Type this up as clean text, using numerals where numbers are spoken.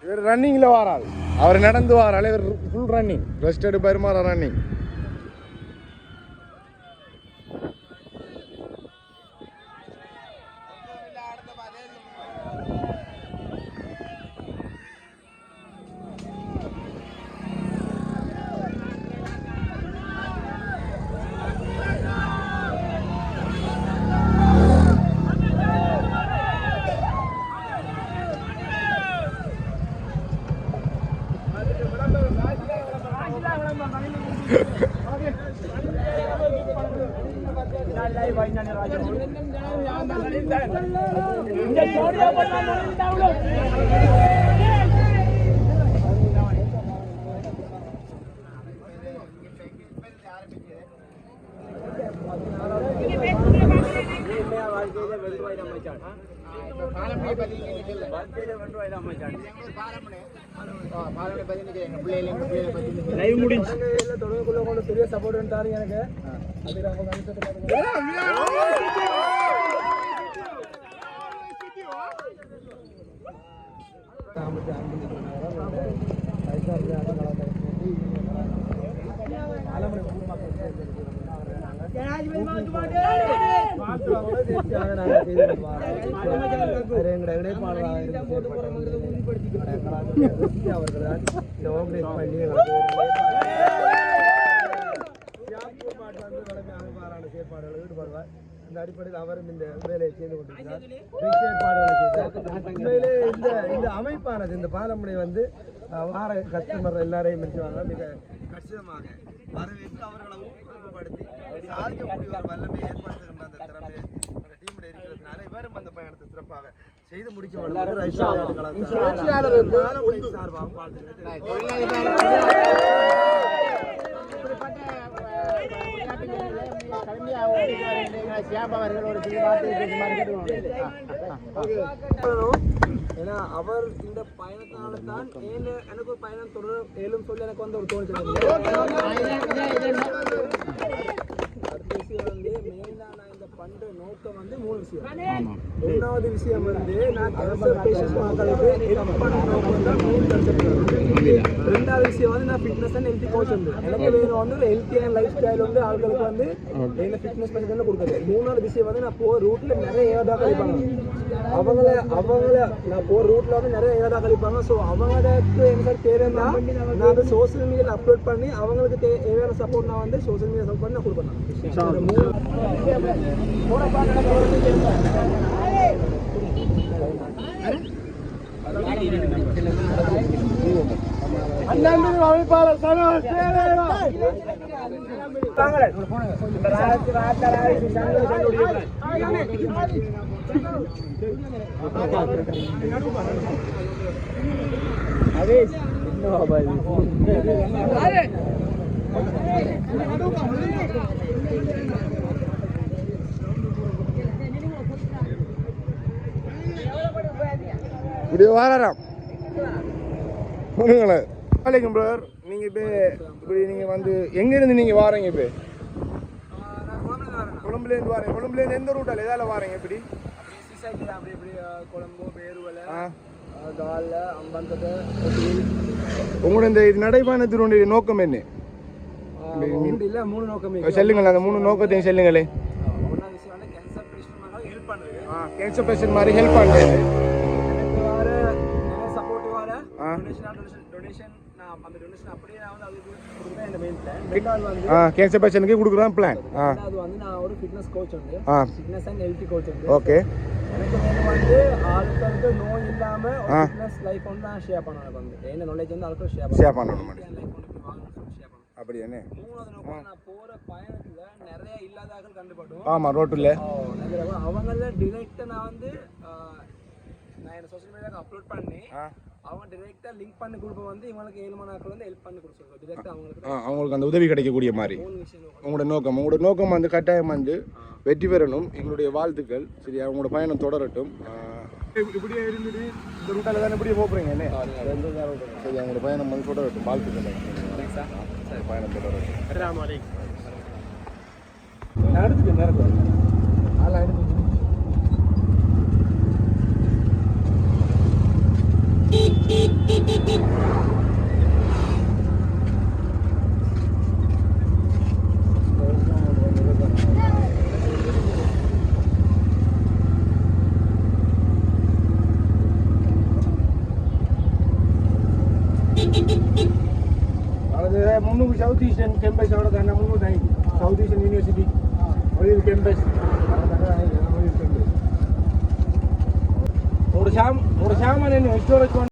இவர் ரன்னிங்கில் வாராது, அவர் நடந்து வாரால் இவர் ஃபுல் ரன்னிங், ரெஸ்ட் எடுப்பார் மாதிரி ரன்னிங். இந்த அடிப்படையில் அவரும் இந்த வேலையை செய்து கொண்டிருக்கிறார். இந்த அமைப்பானது இந்த பாலமுனை வந்து வார கஸ்டமர் எல்லாரையும் மெச்சுவாங்க, மிக கச்சிதமாக வரவேற்று அவர்களை ஊக்கப்படுத்தி சாதிக்கக்கூடிய ஒரு வல்லமை ஏற்படுத்துகின்ற அந்த திறமை டீமில் இருக்கிறதுனால இவரும் அந்த பயணத்தை சிறப்பாக செய்து முடிக்க வேண்டும் சார்பாக ஏன்னா அவர் இந்த பயணத்தினால தான் எனக்கு ஒரு பயணம் தொடரும் மேலும் சொல்லி எனக்கு வந்து ஒரு தோணுச்சு. அடுத்த விஷயம் வந்து மெயினா நான் இந்த பண்ற நோக்கம் வந்து 3 விஷயம். ஒன்றாவது விஷயம் வந்து நான் கேன்சர் பேஷண்ட் மக்களுக்கு ஹெல்ப் பண்ண நோக்கம் தான் மெயின் கான்செப்ட். ரெண்டாவது விஷயம் வந்து நான் ஃபிட்னஸ் அண்ட் ஹெல்த்தி கோச் வந்து எனக்கு வேணும் வந்து ஒரு ஹெல்த்தியான லைஃப் ஸ்டைல் வந்து ஆளுகளுக்கு வந்து என்ன ஃபிட்னஸ் பண்ணி தான் கொடுக்குறது. மூணாவது விஷயம் வந்து நான் போகிற ரூட்ல நிறைய ஏதா கழிப்பாங்க, அவங்கள நான் போகிற ரூட்ல வந்து நிறைய ஏதா கழிப்பாங்க. ஸோ அவங்களுக்கு எனக்கு தேவைன்னா நான் வந்து சோசியல் மீடியாவில் அப்லோட் பண்ணி அவங்களுக்கு தேவையான சப்போர்ட் நான் வந்து சோசியல் மீடியா சப்போர்ட் பண்ணி நான் கொடுப்பேன். அமைப்பாளர் இப்படி வாராம் வணக்கம் பிரதர். நீங்கள் இப்போ இப்படி நீங்கள் வந்து எங்கேருந்து நீங்கள் வாரீங்க? இப்போ கொழும்புலேருந்து வாரீங்க. கொழும்புலேருந்து எந்த ரூட்டால் எதால் வாரீங்க? இப்படி அப்படி இப்படி கொழம்பு பேருவலை காலில் அம்பந்தது உங்களோட இந்த இது நடைபானத்தினுடைய நோக்கம் என்ன? இல்லை 3 நோக்கமே சொல்லுங்களேன், அந்த 3 நோக்கத்தையும் சொல்லுங்களே. ஒன்றாவது விஷயம் வந்து கேன்சர் பேஷண்ட் மாதிரி ஹெல்ப் பண்ணுறது. கேன்சர் பேஷண்ட் மாதிரி ஹெல்ப் பண்ணுறது. கேன்சர் பேஷண்ட்க்கு கொடுக்குறேன் பிளான். அது வந்து நான் ஒரு ஃபிட்னஸ் கோச் வந்து ஃபிட்னஸ் அண்ட் ஹெல்த் கோச் வந்து. ஓகே, எனக்கு வந்து ஆளுக்கு நோய் இல்லாம ஒரு ஃபிட்னஸ் லைஃப் வந்து நான் ஷேர் பண்ணணும். வந்து என்ன நாலேஜ் வந்து ஆளுக்கு ஷேர் பண்ணணும். அப்படி என்ன மூணாவது நோக்கம், நான் போற பயணத்துல நிறைய இல்லாதாக்கள் கண்டுபடும். ஆமா, ரோட்டுல அவங்கள டைரக்டா நான் வந்து நான் என்ன சோஷியல் மீடியாக்கு அப்லோட் பண்ணி அவங்க டைரக்டா லிங்க் பண்ணி கொடுப்போம். வந்து இவங்களுக்கு 7 மணிக்கு வந்து ஹெல்ப் பண்ணி கொடுத்துருவோம் டைரக்டா அவங்களுக்கு அந்த உதவி கிடைக்கக்கூடிய மாதிரி. உங்களோட நோக்கம் வந்து கட்டாயம் வந்து வெற்றி பெறணும். எங்களுடைய வாழ்த்துக்கள். சரியா, உங்களோட பயணம் தொடரட்டும். இப்படியே இருந்துட்டு இந்த ரூட்டால தானே இப்படியே போகிறீங்க என்ன? சரி, உங்களோட பயணம் வந்து தொடரட்டும். வாழ்த்துக்கள். பயணம் தொடரட்டும். நடந்துட்டு நேரத்தில் அதெல்லாம் எடுத்து முன்னூறு சவுத் ஈஸ்டர்ன் கேம்பஸ் അവിടെ തന്നെ മുന്നൂറ് സൗത്ത് ഈസ്റ്റേൺ യൂണിവേഴ്സിറ്റി ഒരു കേമ്പസ് ഒരു ശാമൻ നെക്സ്റ്റ്